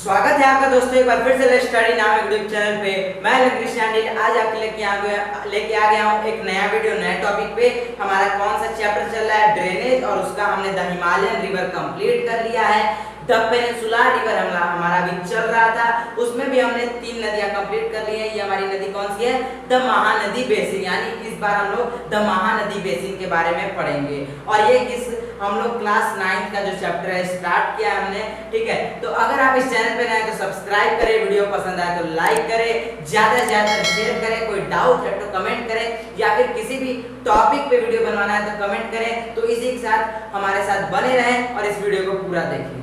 स्वागत है आपका दोस्तों एक बार फिर से स्टडी नाम यूट्यूब चैनल पे। मैं कृष्ण आज आपके लेके आ गया हूँ एक नया वीडियो नए टॉपिक पे। हमारा कौन सा चैप्टर चल रहा है, ड्रेनेज, और उसका हमने द हिमालयन रिवर कंप्लीट कर लिया है। द पेनिनसुला रिवर हमारा अभी चल रहा था, उसमें भी हमने 3 नदियां कंप्लीट कर ली है। ये हमारी नदी कौन सी है, द महानदी बेसिन, यानी इस बार हम लोग द महानदी बेसिन के बारे में पढ़ेंगे। और ये हम लोग क्लास 9 का जो चैप्टर है स्टार्ट किया है हमने, ठीक है। तो अगर आप इस चैनल पे नए तो सब्सक्राइब करें, वीडियो पसंद आए तो लाइक करें, ज्यादा से ज्यादा शेयर करें, कोई डाउट है तो कमेंट करें, या फिर किसी भी टॉपिक पे वीडियो बनवाना है तो कमेंट करें। तो इसी के साथ हमारे साथ बने रहें और इस वीडियो को पूरा देखें।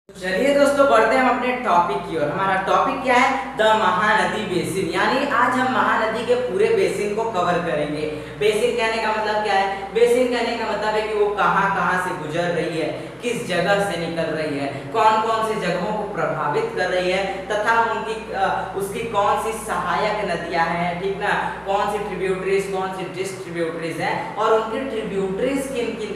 चलिए दोस्तों बढ़ते हैं हम अपने टॉपिक की ओर। हमारा टॉपिक क्या है, द महानदी बेसिन, यानी आज हम महानदी के पूरे बेसिन को कवर करेंगे। बेसिन कहने का मतलब क्या है, बेसिन कहने का मतलब है कि वो कहां-कहां से गुजर रही है, किस जगह से निकल रही है, कौन-कौन सी जगहों को प्रभावित कर रही है, तथा उसकी कौन सी सहायक नदियां हैं, ठीक ना, कौन सी ट्रिब्यूटरीज, कौन सी डिस्ट्रीब्यूटरीज हैं, और उनकी ट्रिब्यूटरीज किन-किन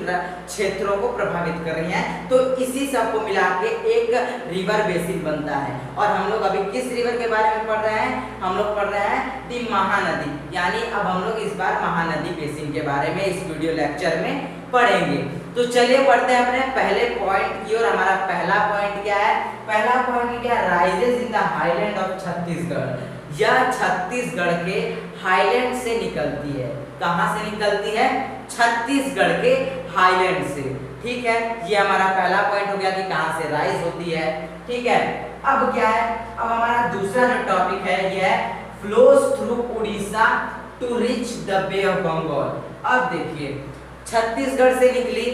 क्षेत्रों को प्रभावित कर रही हैं। तो इसी सब को मिला के एक रिवर बेसिन बनता है। और हम लोग अभी किस रिवर के बारे में पढ़ रहे हैं, हम लोग पढ़ रहे हैं दी महानदी, यानी अब हम लोग इस बार महानदी बेसिन के बारे में इस वीडियो लेक्चर में पढ़ेंगे। तो चलिए पढ़ते हैं अपने पहले पॉइंट की ओर। हमारा पहला पॉइंट क्या है, पहला पॉइंट क्या है, rises in the highland of Chhattisgarh. यह छत्तीसगढ़ के हाईलैंड से निकलती है। कहां से निकलती है, छत्तीसगढ़ के हाईलैंड से, ठीक है। ये हमारा पहला पॉइंट हो गया कि कहां से राइज होती है, ठीक है। अब क्या है, अब हमारा दूसरा जो टॉपिक है ये है flows through Orissa to reach the bay of Bengal. अब देखिए छत्तीसगढ़ से निकली,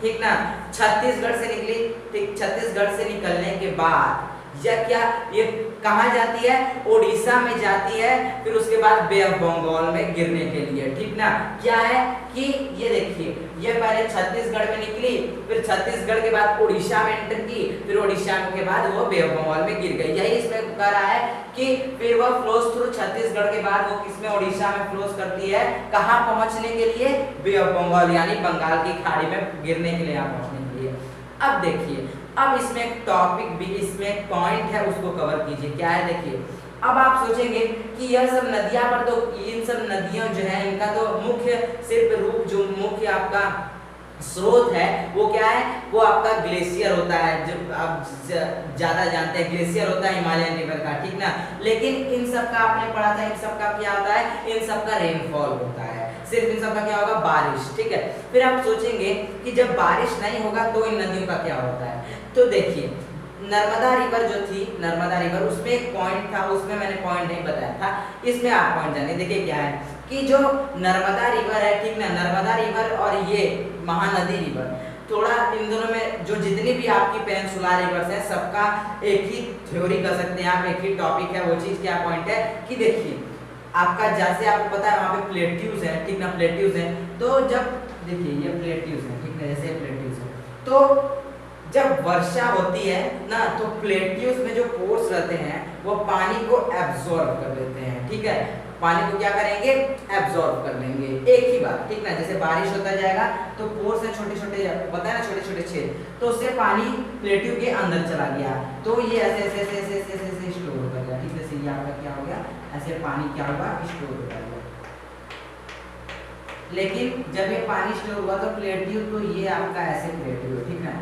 ठीक ना, छत्तीसगढ़ से निकली, ठीक, छत्तीसगढ़ से निकलने के बाद यह क्या, ये कहां जाती है, ओडिशा में जाती है, फिर उसके बाद बे ऑफ बंगाल में गिरने के लिए, ठीक ना। क्या है कि ये देखिए, ये पहले छत्तीसगढ़ में निकली, फिर छत्तीसगढ़ के बाद ओडिशा में एंटर की, फिर ओडिशा के बाद वो बे ऑफ बंगाल में गिर गई। यही इसमें कह रहा है कि फिर वह फ्लोज थ्रू छत्तीसगढ़ के बाद वो किसमें, ओडिशा में फ्लोज करती है, कहां पहुंचने के लिए, बे ऑफ बंगाल, यानी बंगाल की खाड़ी में गिरने के लिए, यहाँ पहुंचने के लिए। अब देखिए, अब इसमें एक टॉपिक भी, इसमें एक पॉइंट है, उसको कवर कीजिए। क्या है देखिए, अब आप सोचेंगे कि यह सब नदियां पर, तो इन सब नदियां जो है इनका तो मुख्य सिर्फ रूप, जो मुख्य आपका स्रोत है वो क्या है, वो आपका ग्लेशियर होता है, जो आप ज्यादा जानते हैं, ग्लेशियर होता है हिमालयन रिवर का, ठीक ना। लेकिन इन सब का आपने पढ़ा था, इन सब का क्या होता है, इन सब का रेनफॉल होता है, सिर्फ इन सब का क्या होगा, बारिश, ठीक है। फिर आप सोचेंगे कि जब बारिश नहीं होगा तो इन नदियों का क्या होता है। तो देखिए नर्मदा रिवर जो थी, नर्मदा रिवर, उसमें एक पॉइंट था, उसमें मैंने पॉइंट नहीं बताया था, इसमें आप पॉइंट जानिए। देखिए क्या है कि जो नर्मदा रिवर है, ठीक ना, नर्मदा रिवर और ये महानदी रिवर, थोड़ा इन दोनों में जो जितनी भी आपकी पेनिनसुला रिवर्स हैं सबका एक ही थ्योरी कर सकते हैं आप, एक ही टॉपिक है। वो चीज क्या पॉइंट है कि देखिए आपका, जैसे आपको पता है वहाँ पे प्लेट्यूज है, ठीक ना, प्लेट्यूज है। तो जब देखिए ये प्लेट्यूज है, ठीक ना, जैसे प्लेट्यूज है, तो जब वर्षा होती है ना, तो प्लेट्यूज में जो पोर्स रहते हैं वो पानी को एब्जॉर्ब कर लेते हैं, ठीक है, पानी को क्या करेंगे, एब्जॉर्ब कर लेंगे एक ही बार, ठीक ना। जैसे बारिश होता जाएगा तो पोर्स है छोटे छोटे, पता है ना, छोटे छोटे छेद, तो उससे पानी प्लेट्यू के अंदर चला गया, तो ये ऐसे ऐसे ऐसे ऐसे ऐसे ऐसे स्टोर होता गया, ठीक है। जैसे ये आपका क्या हो गया, ऐसे पानी क्या हुआ, स्टोर होता गया। लेकिन जब ये पानी स्टोर हुआ तो प्लेट्यू, तो ये आपका ऐसे प्लेट्यू है, ठीक है,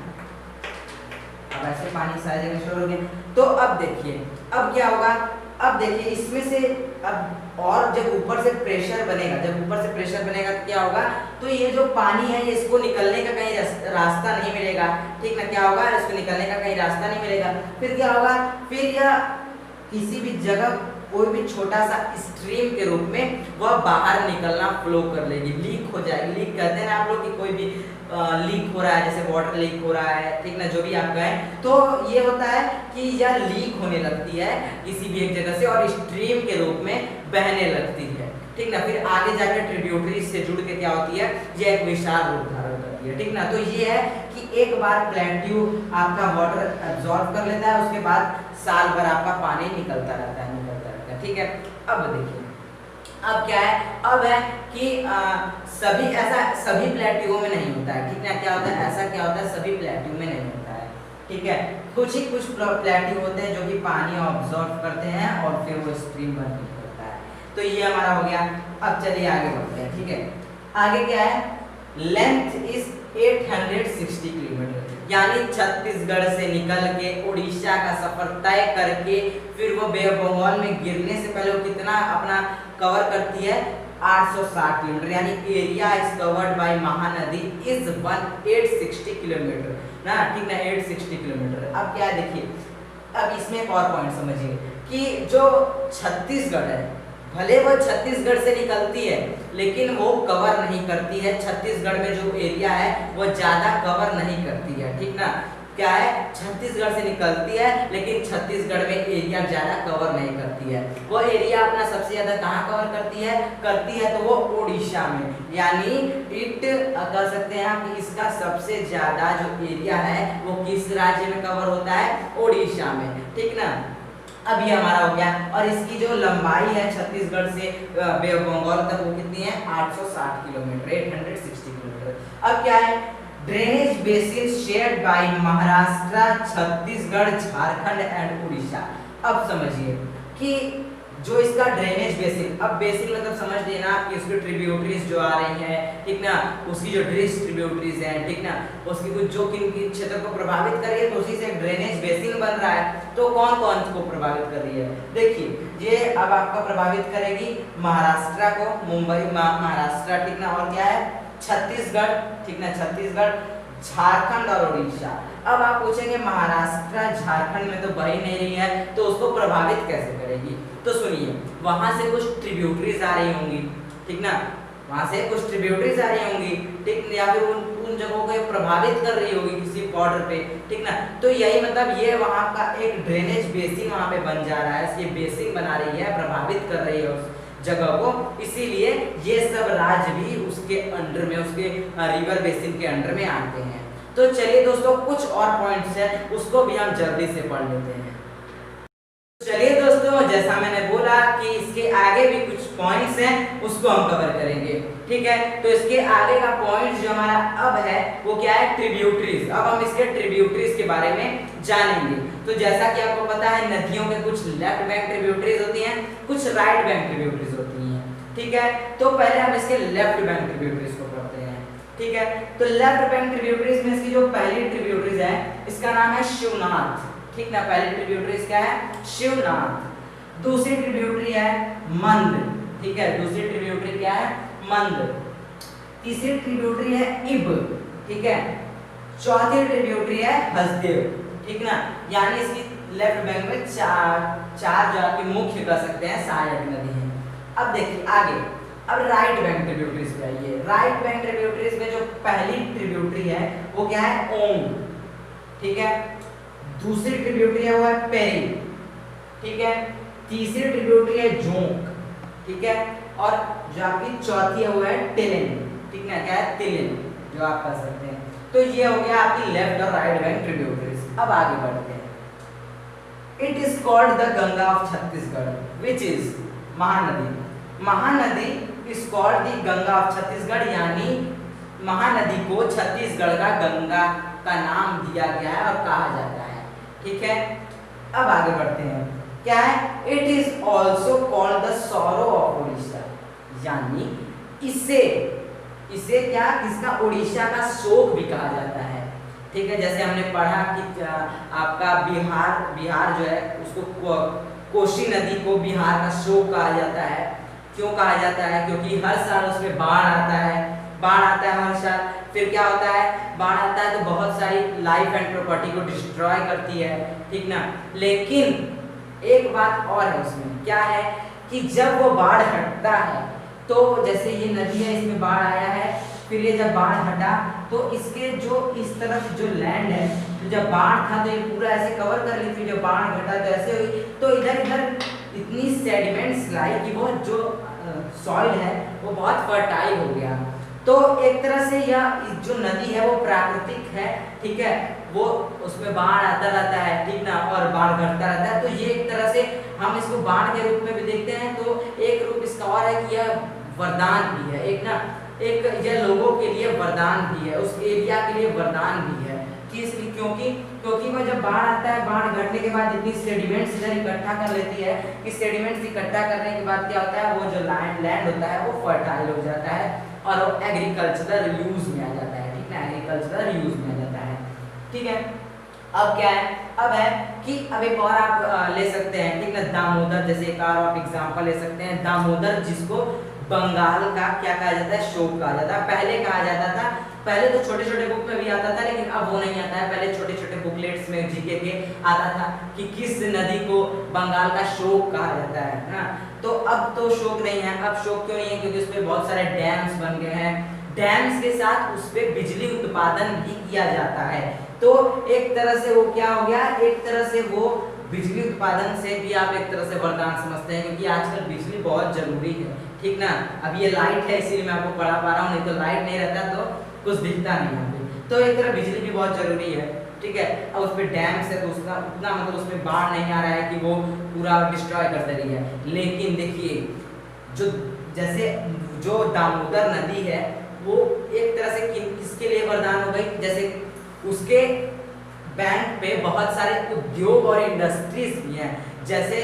अब ऐसे पानी सारी जगह स्टोर हो गया। तो अब देखिए अब क्या होगा, अब देखिए इसमें से अब और जब ऊपर से प्रेशर बनेगा, जब ऊपर से प्रेशर बनेगा तो क्या होगा, तो ये जो पानी है ये इसको निकलने का कहीं रास्ता नहीं मिलेगा, ठीक ना। क्या होगा, इसको निकलने का कहीं रास्ता नहीं मिलेगा। फिर क्या होगा, फिर यह किसी भी जगह कोई भी छोटा सा स्ट्रीम के रूप में वह बाहर निकलना फ्लो कर लेगी, लीक हो जाएगी। लीक कहते हैं ना आप लोग कि कोई भी लीक हो रहा है, जैसे वाटर लीक हो रहा है, ठीक ना, जो भी आप कहें, तो ये होता है कि यह लीक होने लगती है किसी भी एक जगह से और स्ट्रीम के रूप में बहने लगती है, ठीक ना। फिर आगे जाकर ट्रिब्यूटरी से जुड़ के क्या होती है, यह एक विशाल रूप धारण करती है, ठीक ना। तो ये है कि एक बार प्लेट्यू आपका वाटर एब्जॉर्ब कर लेता है, उसके बाद साल भर आपका पानी निकलता रहता है, ठीक है। अब देखिए अब क्या है, अब है कि सभी ऐसा सभी प्लेट्यू में नहीं होता है, ठीक है। क्या होता है, ऐसा क्या होता है, सभी प्लेट्यू में नहीं होता है, ठीक है। कुछ ही कुछ प्लेट्यू होते हैं जो कि पानी ऑब्जॉर्व करते हैं और फिर वो स्ट्रीम बन करता है। तो ये हमारा हो गया। अब चलिए आगे बढ़ते हैं, ठीक है। आगे क्या है, लेंथ इज 860 किलोमीटर, यानी छत्तीसगढ़ से निकल के उड़ीसा का सफर तय करके फिर वो बे ऑफ बंगाल में गिरने से पहले वो कितना अपना कवर करती है, 860 किलोमीटर, यानी area is covered by Mahanadi is 860 kilometre ना, ठीक ना, 860 किलोमीटर। अब क्या देखिए, अब इसमें एक और पॉइंट समझिए कि जो छत्तीसगढ़ है, भले वो छत्तीसगढ़ से निकलती है लेकिन वो कवर नहीं करती है, छत्तीसगढ़ में जो एरिया है वो ज़्यादा कवर नहीं करती है, ठीक ना। क्या है, छत्तीसगढ़ से निकलती है लेकिन छत्तीसगढ़ में एरिया ज़्यादा कवर नहीं करती है। वो एरिया अपना सबसे ज़्यादा कहाँ कवर करती है तो वो उड़ीसा में, यानी इट कह सकते हैं आप कि इसका सबसे ज़्यादा जो एरिया है वो किस राज्य में कवर होता है, उड़ीसा में, ठीक ना। अब ये हमारा हो गया। और इसकी जो लंबाई है छत्तीसगढ़ से बे ऑफ बंगाल तक वो कितनी है, 860 किलोमीटर, 860 किलोमीटर। अब क्या है, drainage basin shared by Maharashtra, Chhattisgarh, Jharkhand and Orissa. अब समझिए कि जो इसका ड्रेनेज बेसिन, अब बेसिन मतलब समझ लेना कि उसकी ट्रिब्यूटरीज जो आ रही हैं, ठीक ना, उसकी जो ट्रिब्यूटरीज हैं, ठीक ना, उसकी कुछ जो किन क्षेत्र को प्रभावित कर रही है तो उसी से ड्रेनेज बेसिन बन रहा है। तो कौन कौन को प्रभावित कर रही है, देखिए ये अब आपका प्रभावित करेगी महाराष्ट्र को, मुंबई महाराष्ट्र, ठीक ना, और क्या है छत्तीसगढ़, ठीक ना, छत्तीसगढ़, झारखंड और उड़ीसा। अब आप पूछेंगे महाराष्ट्र झारखंड में तो बह ही नहीं रही है तो उसको प्रभावित कैसे करेगी, तो सुनिए, वहां से कुछ ट्रिब्यूटरीज आ रही होंगी, ठीक ना, वहां से कुछ ट्रिब्यूटरीज आ रही होंगी, ठीक, या फिर उन जगहों को प्रभावित कर रही होगी किसी बॉर्डर पे, ठीक ना। तो यही मतलब ये वहां का एक ड्रेनेज बेसिन वहां पे बन जा रहा है, ये बेसिन बना रही है, प्रभावित कर रही है उस जगह को, इसीलिए ये सब राज्य भी उसके अंडर में, उसके रिवर बेसिन के अंडर में आते हैं। तो चलिए दोस्तों, कुछ और पॉइंट्स हैं उसको भी हम जल्दी से पढ़ लेते हैं। चलिए दोस्तों, जैसा मैंने बोला कि इसके आगे भी कुछ पॉइंट्स हैं उसको हम कवर करेंगे, ठीक है। तो इसके आगे का पॉइंट जो हमारा अब है वो क्या है, ट्रिब्यूटरीज। अब हम इसके ट्रिब्यूटरीज के बारे में जानेंगे। तो जैसा कि आपको पता है नदियों के कुछ लेफ्ट बैंक ट्रिब्यूटरीज होती हैं, कुछ राइट बैंक ट्रिब्यूटरीज होती हैं, ठीक है। तो पहले हम इसके लेफ्ट बैंक ट्रिब्यूटरीज को पढ़ते हैं, ठीक है। तो लेफ्ट बैंक ट्रिब्यूटरीज में इसकी जो पहली ट्रिब्यूटरीज है इसका नाम है शिवनाथ, ठीक ना, पहली ट्रिब्यूटरीज क्या है, शिवनाथ। दूसरी ट्रिब्यूटरी है मंद, ठीक है, दूसरी ट्रिब्यूटरी क्या है, मंद। तीसरी ट्रिब्यूटरी है इब, ठीक है। चौथी ट्रिब्यूटरी है हसदेव, ठीक ना। यानी इसकी लेफ्ट बैंक में चार जो आपकी मुख्य कह सकते हैं सहायक नदी है। अब देखिए आगे, अब राइट बैंक ट्रिब्यूटरीज पे आइए। राइट बैंक ट्रिब्यूटरीज में जो पहली ट्रिब्यूटरी है वो क्या है, ओंग, ठीक है। दूसरी ट्रिब्यूटरी है वो है पेरी, ठीक है। तीसरी ट्रिब्यूटरी है जोंक, ठीक है। और जो आपकी चौथी है वो है टिलिन, ठीक ना, क्या है, तिलिन, जो आप कर सकते हैं। तो ये हो गया आपकी लेफ्ट और राइट बैंक ट्रिब्यूटरीज। अब आगे बढ़ते हैं। It is called the Ganga of Chhattisgarh which is Mahanadi. Mahanadi is called the Ganga of Chhattisgarh, यानी महानदी को छत्तीसगढ़ का गंगा का नाम दिया गया है और कहा जाता है, ठीक है। अब आगे बढ़ते हैं, क्या है, it is also called the sorrow of Orissa, यानी इसे क्या, किसका, उड़ीसा का शोक भी कहा जाता है, ठीक है। जैसे हमने पढ़ा कि आपका बिहार जो है उसको कोसी नदी को बिहार का शोक कहा जाता है। क्यों कहा जाता है, क्योंकि हर साल उसमें बाढ़ आता है हर साल। फिर क्या होता है, बाढ़ आता है तो बहुत सारी लाइफ एंड प्रॉपर्टी को डिस्ट्रॉय करती है, ठीक ना। लेकिन एक बात और है उसमें, क्या है कि जब वो बाढ़ हटता है तो जैसे ये नदी है इसमें बाढ़ आया है, फिर ये जब बाढ़ हटा तो इसके जो इस तरफ जो लैंड है, तो जब बाढ़ था तो ये पूरा ऐसे कवर कर ली थी, जब बाढ़ घटा तो ऐसे हुई, तो इधर इतनी सेडिमेंट्स लाई कि वो जो सॉइल है वो बहुत फर्टाइल हो गया। तो एक तरह से यह जो नदी है वो प्राकृतिक है, ठीक है, वो उसमें बाढ़ आता रहता है, ठीक ना, और बाढ़ घटता रहता है। तो ये एक तरह से हम इसको बाढ़ के रूप में भी देखते हैं। तो एक रूप इसका और है कि यह वरदान भी है, एक ना एक यह लोगों के लिए वरदान भी है, उस एरिया के लिए वरदान भी है। इसलिए क्योंकि वो जब बाढ़ आता है, बाढ़ घटने के बाद इतनी सेडिमेंट्स इधर इकट्ठा कर लेती है कि सेडिमेंट्स इकट्ठा करने के बाद क्या होता है, वो जो लैंड होता है वो फर्टाइल हो जाता है और वो एग्रीकल्चरल यूज में आ जाता है। ठीक है, एग्रीकल्चरल यूज में आ जाता है। ठीक है, अब क्या है, अब है कि अब एक और आप ले सकते हैं, ठीक है, दामोदर, जैसे एक और आप एग्जांपल ले सकते हैं, दामोदर, जिसको बंगाल का क्या कहा जाता है, शोक कहा जाता है। पहले कहा जाता था, पहले तो छोटे छोटे बुक में भी आता था, लेकिन अब वो नहीं आता है। पहले छोटे छोटे बुकलेट्स में जीके के आता था कि किस नदी को बंगाल का शोक कहा जाता है ना। तो अब तो शोक नहीं है। अब शोक क्यों नहीं है, क्योंकि उस पे बहुत सारे डैम्स बन गए हैं। डैम्स के साथ उस पे बिजली उत्पादन भी किया जाता है। तो एक तरह से वो क्या हो गया, एक तरह से वो बिजली उत्पादन से भी आप एक तरह से वरदान समझते हैं, क्योंकि आजकल बिजली बहुत जरूरी है। ठीक ना, अब ये लाइट है इसीलिए मैं आपको पढ़ा पा रहा हूँ, नहीं तो लाइट नहीं रहता तो कुछ दिखता नहीं है। तो एक तरह बिजली भी बहुत जरूरी है। ठीक है, अब उस पे डैम्स है तो उसका उतना मतलब उसमें बाढ़ नहीं आ रहा है कि वो पूरा डिस्ट्रॉय कर दे रही है। लेकिन देखिए, जो जैसे जो दामोदर नदी है वो एक तरह से किसके लिए वरदान हो गई, जैसे उसके बैंक पे बहुत सारे उद्योग और इंडस्ट्रीज भी हैं। जैसे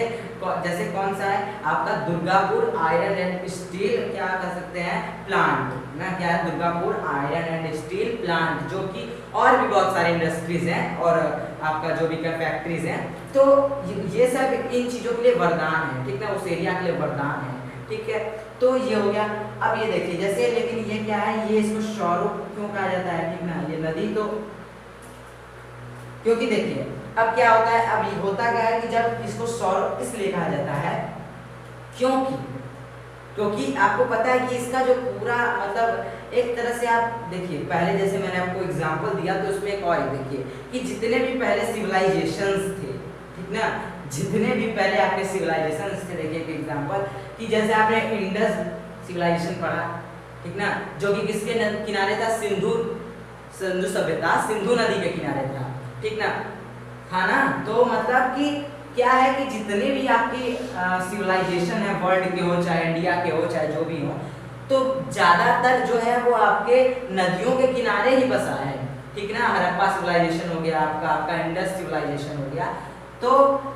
कौन सा है आपका, दुर्गापुर आयरन एंड स्टील क्या कर सकते हैं प्लांट ना, क्या है, Durgapur iron and steel plant, जो कि और भी बहुत सारे इंडस्ट्रीज हैं और आपका जो भी फैक्ट्रीज हैं। तो ये सब इन चीजों के लिए वरदान है। ठीक है, उस एरिया के लिए वरदान है। ठीक है, तो ये हो गया। अब ये देखिए, जैसे लेकिन ये क्या है, ये इसको स्वरूप क्यों कहा जाता है, ठीक ना, ये नदी तो, क्योंकि देखिए अब क्या होता है, अब ये होता क्या है कि जब इसको सौर इसलिए कहा जाता है क्योंकि आपको पता है कि इसका जो पूरा मतलब एक तरह से आप देखिए, पहले जैसे मैंने आपको एग्जांपल दिया तो उसमें एक और देखिए कि जितने भी पहले सिविलाइजेशंस थे, ठीक ना, जितने भी पहले आपके सिविलाइजेशंस थे, देखिए एक एग्जांपल कि जैसे आपने इंडस सिविलाइजेशन पढ़ा, ठीक ना, जो कि किसके किनारे था, सिंधु सभ्यता सिंधु नदी के किनारे था। ठीक ना, था ना। तो मतलब कि क्या है कि जितने भी आपकी सिविलाइजेशन है वर्ल्ड के हो, चाहे इंडिया के हो, चाहे जो भी हो, तो ज्यादातर जो है वो आपके नदियों के किनारे ही बसा है। ठीक ना, हड़प्पा सिविलाइजेशन हो गया आपका इंडस सिविलाइजेशन हो गया। तो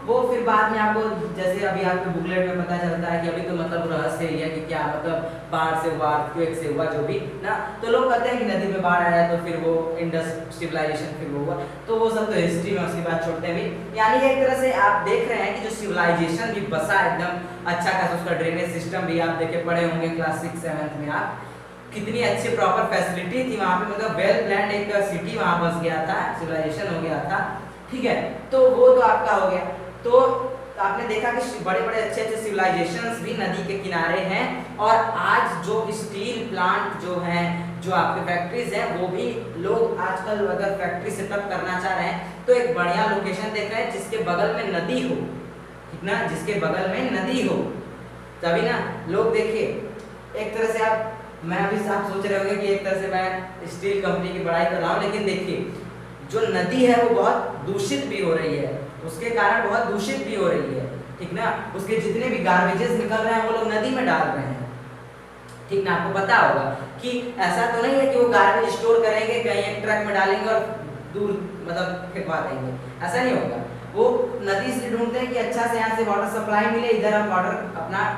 वो फिर बाद में आपको जैसे अभी आपके बुकलेट में पता चलता है कि अभी तो मतलब रहस्य ही है कि क्या मतलब बाढ़ से हुआ, अर्थक्वेक से हुआ, जो भी ना, तो लोग कहते हैं कि नदी में बाढ़ आया तो फिर वो इंडस सिविलाइजेशन फिर वो हुआ, तो वो सब तो हिस्ट्री में उसकी बात छोड़ते हैं भी। यानी एक तरह से आप देख रहे हैं कि जो सिविलाइजेशन भी बसा एकदम अच्छा खासा, उसका ड्रेनेज सिस्टम भी आप देखे पढ़े होंगे क्लास 6-7 में आप, कितनी अच्छी प्रॉपर फैसिलिटी थी वहाँ पे, मतलब वेल प्लान्ड एक सिटी वहाँ बस गया था, सिविलाइजेशन हो गया था। ठीक है, तो वो तो आपका हो गया। तो आपने देखा कि बड़े बड़े अच्छे अच्छे सिविलाइजेशंस भी नदी के किनारे हैं, और आज जो स्टील प्लांट जो हैं, जो आपके फैक्ट्रीज हैं, वो भी लोग आजकल अगर फैक्ट्री सेटअप करना चाह रहे हैं तो एक बढ़िया लोकेशन देख रहे हैं जिसके बगल में नदी हो, ठीक ना, जिसके बगल में नदी हो, तभी ना लोग देखिए एक तरह से आप, मैं अभी आप सोच रहे होंगे कि एक तरह से मैं स्टील कंपनी की पढ़ाई कर रहा हूँ, लेकिन देखिए जो नदी है वो बहुत दूषित भी हो रही है, उसके कारण बहुत दूषित भी हो रही है। ठीक ना, उसके जितने भी गार्बेजेस निकल रहे हैं वो लोग नदी में डाल रहे हैं। ठीक ना, आपको पता होगा कि ऐसा तो नहीं है कि वो गार्बेज स्टोर करेंगे कहीं एक ट्रक में डालेंगे और दूर मतलब फेंकवा देंगे, ऐसा नहीं होगा। वो नदी से ढूंढते हैं कि अच्छा से यहाँ से वाटर सप्लाई मिले, इधर हम वाटर अपना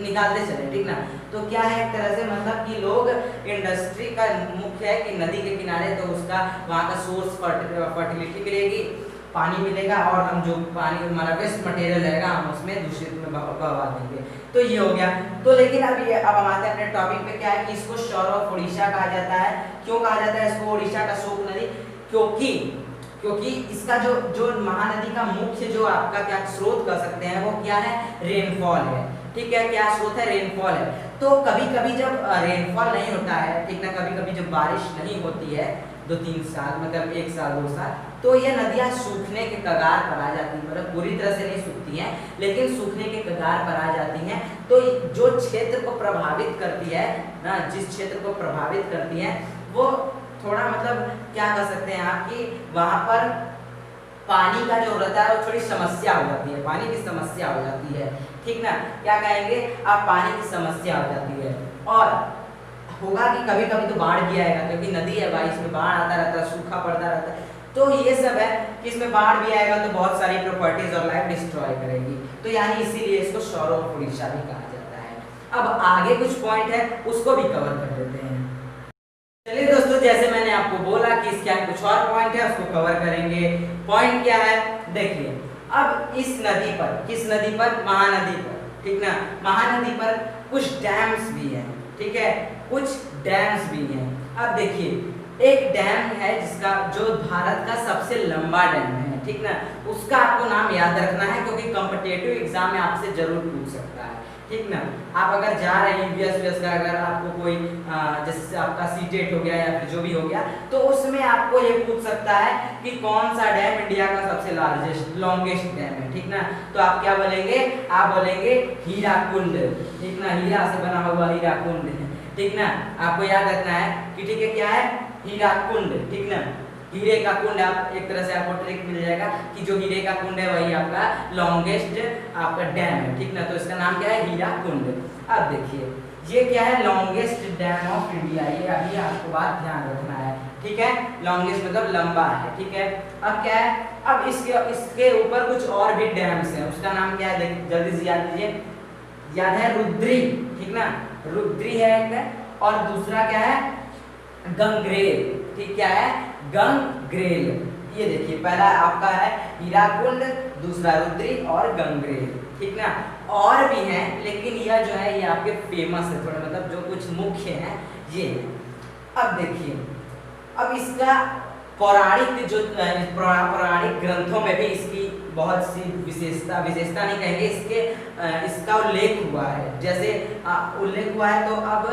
निकालते चले। ठीक ना, तो क्या है एक तरह से मतलब कि लोग इंडस्ट्री का मुख्य है कि नदी के किनारे, तो उसका वहाँ का सोर्स फर्टिलिटी मिलेगी, पानी मिलेगा, और हम जो पानी हमारा वेस्ट मटेरियल रहेगा हम उसमें दूषित में बहा देंगे। तो ये हो गया। तो लेकिन अब हम आते हैं अपने टॉपिक पे, क्या है कि इसको शोर ऑफ उड़ीसा कहा जाता है। क्यों कहा जाता है इसको उड़ीसा का शोक नदी? क्योंकि इसका जो महानदी का मुख्य जो आपका क्या स्रोत कर सकते हैं वो क्या है, रेनफॉल है। ठीक है, क्या स्रोत है, रेनफॉल है। तो कभी कभी जब रेनफॉल नहीं होता है, ठीक ना, कभी कभी जब बारिश नहीं होती है 2-3 साल, मतलब 1 साल 2 साल, तो ये नदियाँ सूखने के कगार पर आ जाती हैं, मतलब पूरी तरह से नहीं सूखती हैं लेकिन सूखने के कगार पर आ जाती हैं। तो जो क्षेत्र को प्रभावित करती है ना, जिस क्षेत्र को प्रभावित करती है वो थोड़ा मतलब क्या कर सकते हैं आपकी, वहाँ पर पानी का जो रहता है वो थोड़ी समस्या हो जाती है, पानी की समस्या हो जाती है। ठीक ना, क्या कहेंगे आप, पानी की समस्या हो जाती है। और होगा कि कभी कभी तो बाढ़ भी आएगा, क्योंकि नदी है भाई, इसमें बाढ़ आता रहता है, सूखा पड़ता रहता है। तो ये सब है कि इसमें बाढ़ भी आएगा तो बहुत सारी प्रॉपर्टीज और लाइफ डिस्ट्रॉय करेगी, तो यानी इसीलिए इसको शोर ऑफ उड़ीसा भी कहा जाता है। अब आगे कुछ पॉइंट है उसको भी कवर कर देते हैं। चलिए दोस्तों, जैसे मैंने आपको बोला कि इसके कुछ और पॉइंट है उसको कवर करेंगे। पॉइंट क्या है देखिए, अब इस नदी पर, किस नदी पर, महानदी पर, ठीक ना, महानदी पर कुछ डैम्स भी हैं, ठीक है, कुछ डैम्स भी हैं। अब देखिए एक डैम है जिसका, जो भारत का सबसे लंबा डैम है, ठीक ना, उसका आपको नाम याद रखना है क्योंकि कॉम्पिटिटिव एग्जाम में आपसे जरूर पूछ सकता है, ठीक ना। आप अगर जा रहे हैं यूपीएससी का, अगर आपको कोई जैसे आपका सीटेट हो गया या फिर जो भी हो गया, तो उसमें आपको ये पूछ सकता है कि कौन सा डैम इंडिया का सबसे लार्जेस्ट लॉन्गेस्ट डैम है, ठीक ना। तो आप क्या बोलेंगे, आप बोलेंगे हीराकुंड, ठीक ना, हीरा से बना हुआ हीराकुंड, ठीक ना। आपको याद रखना है कि ठीक है क्या है, हीराकुंड, ठीक ना, हीरे का कुंड। आप एक तरह से आपको ट्रिक मिल जाएगा कि जो हीरे का कुंड है वही आपका लॉन्गेस्ट आपका डैम है, ठीक ना। तो इसका नाम क्या है, हीराकुंड। अब देखिए ये क्या है, लॉन्गेस्ट डैम ऑफ इंडिया, ये अभी आपको बात ध्यान रखना है, ठीक है। लॉन्गेस्ट मतलब लंबा है, ठीक है। अब क्या है, अब इसके ऊपर कुछ और भी डैम्स हैं, उसका नाम क्या है जल्दी से याद कीजिए, याद है रुद्री, ठीक ना, रुद्री है एक, और दूसरा क्या है, गंगरेल, ठीक, क्या है, गंगरेल। ये देखिए पहला आपका है हीराकुंड, दूसरा रुद्री और गंगरेल, ठीक ना। और भी हैं लेकिन यह जो है ये आपके फेमस है थोड़ा, मतलब जो कुछ मुख्य हैं ये। अब देखिए, अब इसका पौराणिक जो पौराणिक ग्रंथों में भी इसकी बहुत सी विशेषता नहीं कहेंगे, इसका उल्लेख हुआ है, जैसे उल्लेख हुआ है। तो अब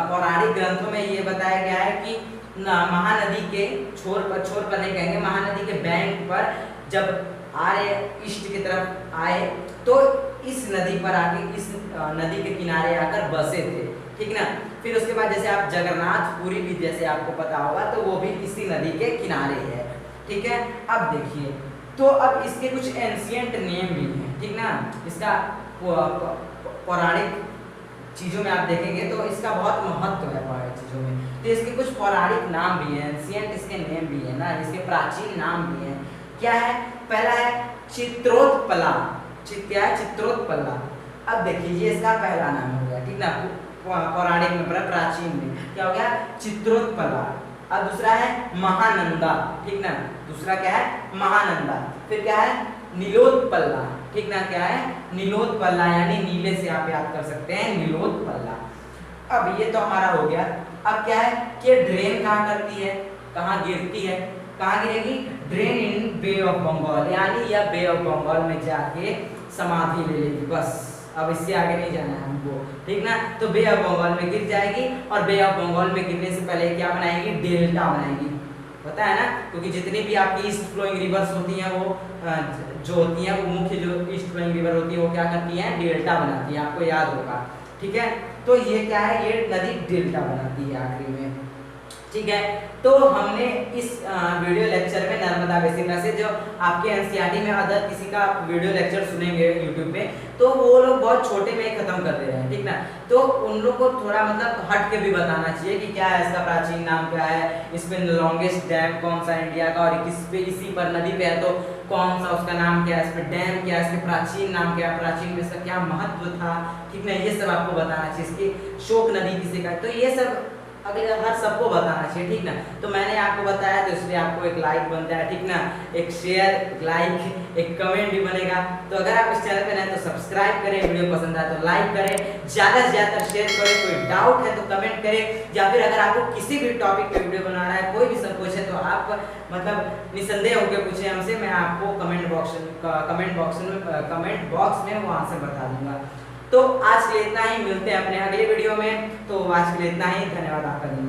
पौराणिक ग्रंथों में ये बताया गया है कि महानदी के छोर पर नहीं कहेंगे, महानदी के बैंक पर जब आर्य ईस्ट की तरफ आए तो इस नदी पर आके, इस नदी के किनारे आकर बसे थे, ठीक ना। फिर उसके बाद जैसे आप जगन्नाथपुरी भी जैसे आपको पता होगा, तो वो भी इसी नदी के किनारे है, ठीक है। अब देखिए, तो अब इसके कुछ एंशिएंट नेम भी हैं, ठीक ना। इसका पौराणिक चीज़ों में आप देखेंगे तो इसका बहुत महत्व है पौराणिक चीज़ों में। तो इसके कुछ पौराणिक नाम भी हैं, एंशिएंट इसके नेम भी है ना, इसके प्राचीन नाम भी हैं। क्या है, पहला है चित्रोत्पला, क्या है, चित्रोत्पला। अब देखिए ये इसका पहला नाम हो गया, ठीक ना, पौराणिक में, प्राचीन में क्या हो गया, चित्रोत्पला। अब दूसरा है महानंदा, ठीक ना, दूसरा क्या है, महानंदा। फिर क्या है, नीलोत्पला, ठीक ना, क्या है, नीलोत्पला, यानी नीले से आप याद कर सकते हैं, नीलोत्पला। अब ये तो हमारा हो गया। अब क्या है कि ड्रेन कहाँ करती है, कहाँ गिरती है, कहाँ गिरेगी, drain in bay of Bengal, यानी यह बे ऑफ बंगाल में जाके समाधि ले लेगी, बस अब इससे आगे नहीं जाना है हमको, ठीक ना। तो बे ऑफ बंगाल में गिर जाएगी, और बे ऑफ बंगाल में गिरने से पहले क्या बनाएगी, डेल्टा बनाएगी, पता है ना, क्योंकि जितनी भी आपकी ईस्ट फ्लोइंग रिवर्स होती हैं वो जो होती हैं, वो मुख्य जो ईस्ट फ्लोइंग रिवर होती है वो क्या करती हैं, डेल्टा बनाती है, आपको याद होगा, ठीक है। तो ये क्या है, ये नदी डेल्टा बनाती है आखिरी में, ठीक है। तो हमने इस वीडियो लेक्चर में नर्मदा बेसिन में से, जो आपके एनसीईआरटी में अदर किसी का वीडियो लेक्चर सुनेंगे यूट्यूब पे, तो वो लोग बहुत छोटे में ही खत्म कर दे रहे हैं, ठीक ना। तो उन लोग को थोड़ा मतलब हट के भी बताना चाहिए कि क्या है इसका प्राचीन नाम, क्या है, इसमें लॉन्गेस्ट डैम कौन सा इंडिया का, और किस पे, इसी पर नदी पे है तो कौन सा उसका नाम क्या है, इसमें डैम क्या है, इसके प्राचीन नाम क्या है, प्राचीन में इसका क्या महत्व था, ठीक ना, ये सब आपको बताना चाहिए। इसकी शोक नदी किसे का, तो ये सब अगर हर सबको बताना चाहिए, ठीक ना। तो मैंने आपको बताया तो इसलिए आपको एक लाइक बनता है, ठीक ना, एक शेयर, एक लाइक, एक कमेंट भी बनेगा। तो अगर आप इस चैनल पे नए तो सब्सक्राइब करें, वीडियो पसंद आए तो लाइक करें, ज़्यादा से ज़्यादा शेयर करें, कोई डाउट है तो कमेंट करें, या फिर अगर आपको किसी भी टॉपिक पे वीडियो बनाना है, कोई भी संकोच है तो आप मतलब निसंदेह होकर पूछें हमसे, मैं आपको कमेंट बॉक्स में वो आंसर बता दूंगा। तो आज के लिए इतना ही, मिलते हैं अपने अगले वीडियो में। तो आज के लिए इतना ही, धन्यवाद, आपका दिन